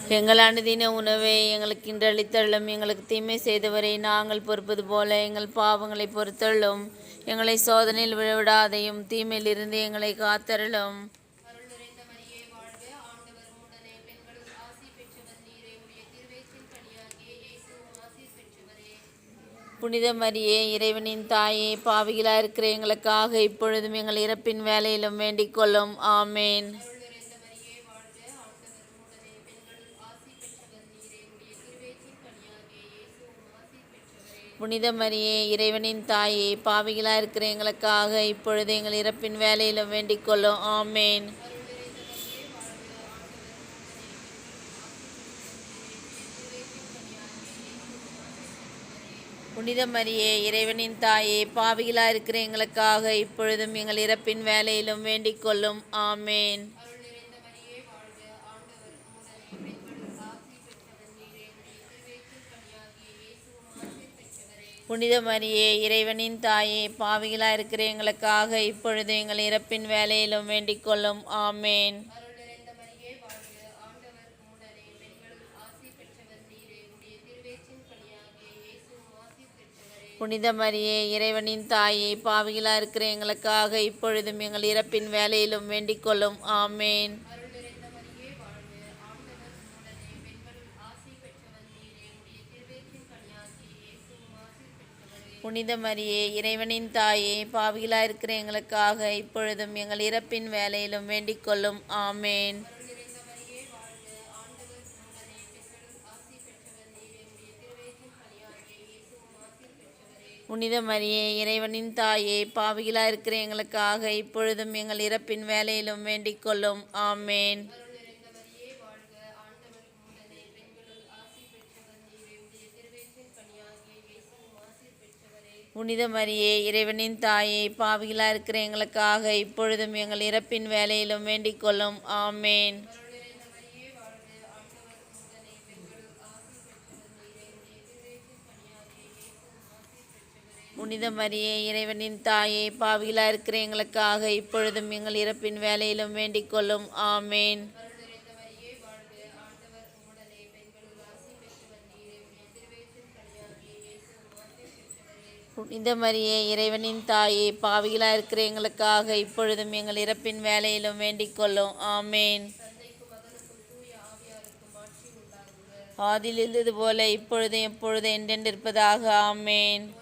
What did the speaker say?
எங்கள் அனுதின உணவை எங்களுக்கு இன்று அளித்தள்ளும். எங்களுக்கு தீமை செய்தவரை நாங்கள் பொறுப்பது போல எங்கள் பாவங்களை பொறுத்தள்ளும். எங்களை சோதனையில் விழவிடாதையும் தீமையிலிருந்து எங்களை காத்தருளும். புனித மரியே, இறைவனின் தாயே, பாவிகளாயிருக்கிற எங்களுக்காக இப்பொழுதும் எங்கள் இறப்பின் வேலையிலும் வேண்டிக் கொள்ளும். ஆமேன். புனித மரியே, இறைவனின் தாயே, பாவிகளாயிருக்கிற எங்களுக்காக இப்பொழுது எங்கள் இறப்பின் வேலையிலும் வேண்டிக் கொள்ளும். ஆமேன். புனித மரியே, இறைவனின் தாயே, பாவிகளாயிருக்கிற எங்களுக்காக இப்பொழுதும் எங்கள் இறப்பின் வேலையிலும் வேண்டிக் கொள்ளும். ஆமேன். புனித மரியே, இறைவனின் தாயே, பாவிகளாயிருக்கிற எங்களுக்காக இப்பொழுது எங்கள் இறப்பின் வேலையிலும் வேண்டிக் கொள்ளும். ஆமேன். புனித மரியே, இறைவனின் தாயே, பாவிகளாயிருக்கிற எங்களுக்காக இப்பொழுதும் எங்கள் இறப்பின் வேலையிலும் வேண்டிக் கொள்ளும். ஆமேன். புனித மரியே, இறைவனின் தாயே, பாவிகளாயிருக்கிற எங்களுக்காக இப்பொழுதும் எங்கள் இறப்பின் வேலையிலும் வேண்டிக் கொள்ளும். ஆமேன். புனித மரியே, இறைவனின் தாயே, பாவிகளாயிருக்கிற எங்களுக்காக இப்பொழுதும் எங்கள் இறப்பின் வேலையிலும் வேண்டிக் கொள்ளும். ஆமேன். புனித மரியே, இறைவனின் தாயே, பாவிகளாயிருக்கிற எங்களுக்காக இப்பொழுதும் எங்கள் இறப்பின் வேலையிலும் வேண்டிக் கொள்ளும். ஆமேன். புனித மரியே, இறைவனின் தாயே, பாவிகளாயிருக்கிற எங்களுக்காக இப்பொழுதும் எங்கள் இறப்பின் வேலையிலும் வேண்டிக் கொள்ளும். ஆமேன். புனித மரியே, இறைவனின் தாயே, பாவிகளாயிருக்கிற எங்களுக்காக இப்பொழுதும் எங்கள் இறப்பின் வேலையிலும் வேண்டிக் கொள்ளும். ஆமேன். ஆதியில் இருந்தது போல இப்பொழுதும் எப்பொழுதும் என்றென்றிருப்பதாக. ஆமேன்.